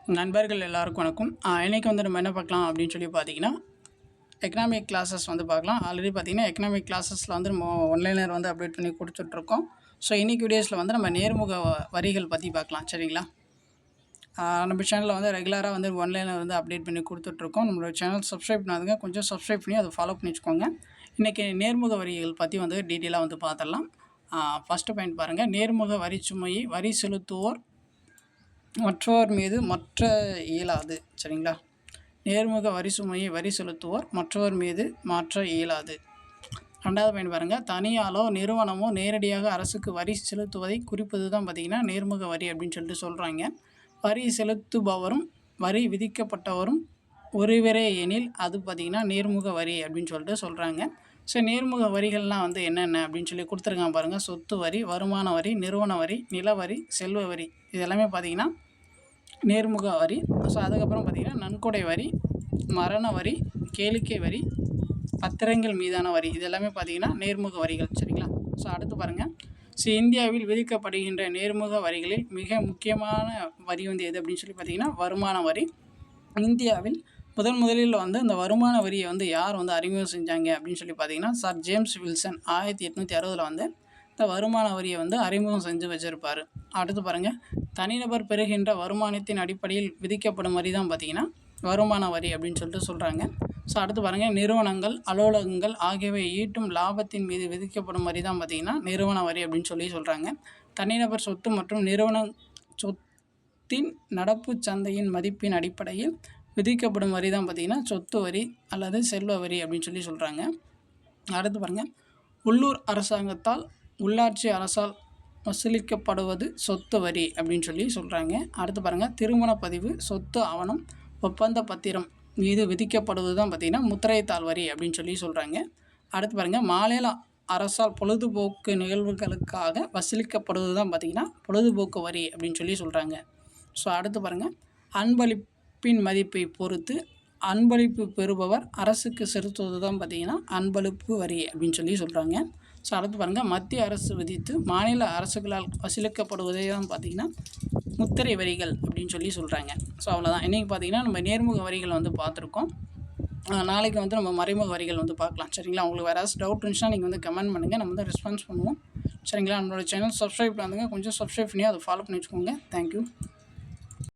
நண்பர்கள் எல்லாருக்கும் வணக்கம். இன்றைக்கி வந்து நம்ம என்ன பார்க்கலாம் அப்படின்னு சொல்லி பார்த்தீங்கன்னா, எக்கனாமிக் கிளாஸஸ் வந்து பார்க்கலாம். ஆல்ரெடி பார்த்தீங்கன்னா எக்கனாமிக் கிளாஸஸில் வந்து நம்ம ஒன்லைனர் வந்து அப்டேட் பண்ணி கொடுத்துட்ருக்கோம். ஸோ இன்றைக்கி வீடியோஸில் வந்து நம்ம நேர்முக வரிகள் பற்றி பார்க்கலாம். சரிங்களா? நம்ம சேனலில் வந்து ரெகுலராக வந்து ஒன்லைனர் வந்து அப்டேட் பண்ணி கொடுத்துட்ருக்கோம். நம்மளோட சேனல் சப்ஸ்கிரைப் பண்ணாதுங்க, கொஞ்சம் சப்ஸ்கிரைப் பண்ணி அதை ஃபாலோ பண்ணி வச்சுக்கோங்க. இன்றைக்கி நேர்முக வரிகள் பற்றி வந்து டீட்டெயிலாக வந்து பார்த்துடலாம். ஃபஸ்ட்டு பாயிண்ட் பாருங்கள். நேர்முக வரி சுமையை வரி செலுத்துவோர் மற்றவர் மீது இயலாது. சரிங்களா? நேர்முக வரி சுமையை வரி செலுத்துவோர் மற்றவர் மீது மாற்ற இயலாது. ரெண்டாவது பாயிண்ட் பாருங்கள். தனியாலோ நிறுவனமோ நேரடியாக அரசுக்கு வரி செலுத்துவதை குறிப்பது தான் பார்த்திங்கன்னா நேர்முக வரி அப்படின்னு சொல்லிட்டு சொல்கிறாங்க. வரி செலுத்துபவரும் வரி விதிக்கப்பட்டவரும் ஒருவரே எனில் அது பார்த்திங்கன்னா நேர்முக வரி அப்படின்னு சொல்லிட்டு சொல்கிறாங்க. ஸோ நேர்முக வரிகள்லாம் வந்து என்னென்ன அப்படின்னு சொல்லி கொடுத்துருக்காங்க பாருங்கள். சொத்து வரி, வருமான வரி, நிறுவன வரி, நில வரி, செல்வ வரி, இது எல்லாமே பார்த்திங்கன்னா நேர்முக வரி. ஸோ அதுக்கப்புறம் பார்த்திங்கன்னா நன்கொடை வரி, மரண வரி, கேளிக்கை வரி, பத்திரங்கள் மீதான வரி, இது எல்லாமே பார்த்திங்கன்னா நேர்முக வரிகள். சரிங்களா? ஸோ அடுத்து பாருங்கள். ஸோ இந்தியாவில் விதிக்கப்படுகின்ற நேர்முக வரிகளில் மிக முக்கியமான வரி வந்து எது அப்படின்னு சொல்லி பார்த்திங்கன்னா வருமான வரி. இந்தியாவில் முதலில் வந்து இந்த வருமான வரியை வந்து யார் வந்து அறிமுகம் செஞ்சாங்க அப்படின்னு சொல்லி பார்த்திங்கன்னா சர் ஜேம்ஸ் வில்சன் 1860 வந்து இந்த வருமான வரியை வந்து அறிமுகம் செஞ்சு வச்சுருப்பார். அடுத்து பாருங்கள். தனிநபர் பெறுகின்ற வருமானத்தின் அடிப்படையில் விதிக்கப்படும் வரி தான் பார்த்திங்கன்னா வருமான வரி அப்படின்னு சொல்லிட்டு சொல்கிறாங்க. ஸோ அடுத்து பாருங்கள். நிறுவனங்கள், அலுவலகங்கள் ஆகியவை ஈட்டும் லாபத்தின் மீது விதிக்கப்படும் வரி தான் பார்த்திங்கன்னா நிறுவன வரி அப்படின்னு சொல்லி சொல்கிறாங்க. தனிநபர் சொத்து மற்றும் நிறுவன சொத்தின் நடப்பு சந்தையின் மதிப்பின் அடிப்படையில் விதிக்கப்படும் வரி தான் பார்த்திங்கன்னா சொத்து வரி அல்லது செல்வ வரி அப்படின்னு சொல்லி சொல்கிறாங்க. அடுத்து பாருங்கள். உள்ளூர் அரசாங்கத்தால் உள்ளாட்சி அரசால் வசூலிக்கப்படுவது சொத்து வரி அப்படின்னு சொல்லி சொல்கிறாங்க. அடுத்து பாருங்கள். திருமண பதிவு, சொத்து ஆவணம், ஒப்பந்த பத்திரம் மீது விதிக்கப்படுவது தான் பார்த்திங்கன்னா முத்திரைத்தாள் வரி அப்படின்னு சொல்லி சொல்கிறாங்க. அடுத்து பாருங்கள். மாநில அரசால் பொழுதுபோக்கு நிகழ்வுகளுக்காக வசூலிக்கப்படுவது தான் பார்த்திங்கன்னா பொழுதுபோக்கு வரி அப்படின்னு சொல்லி சொல்கிறாங்க. ஸோ அடுத்து பாருங்கள். அன்பளிப்பின் மதிப்பை பொறுத்து அன்பளிப்பு பெறுபவர் அரசுக்கு செலுத்துவது தான் பார்த்திங்கன்னா அன்பளிப்பு வரி அப்படின்னு சொல்லி சொல்கிறாங்க. ஸோ அடுத்து பாருங்கள். மத்திய அரசு விதித்து மாநில அரசுகளால் வசூலிக்கப்படுவதே தான் பார்த்திங்கன்னா முத்திரை வரிகள் அப்படின்னு சொல்லி சொல்கிறாங்க. ஸோ அவ்வளோதான். இன்றைக்கி பார்த்திங்கன்னா நம்ம நேர்முக வரிகள் வந்து பார்த்துருக்கோம். நாளைக்கு வந்து நம்ம மறைமுக வரிகள் வந்து பார்க்கலாம். சரிங்களா? உங்களுக்கு வேறு ஏதாச்சும் டவுட் இருந்துச்சுன்னா நீங்கள் வந்து கமெண்ட் பண்ணுங்கள், நம்ம வந்து ரெஸ்பான்ஸ் பண்ணுவோம். சரிங்களா? நம்மளோட சேனல் சப்ஸ்கிரைப் பண்ணுங்கள், கொஞ்சம் சப்ஸ்கிரைப் பண்ணி அதை ஃபாலோ பண்ணி வச்சுக்கோங்க. தேங்க்யூ.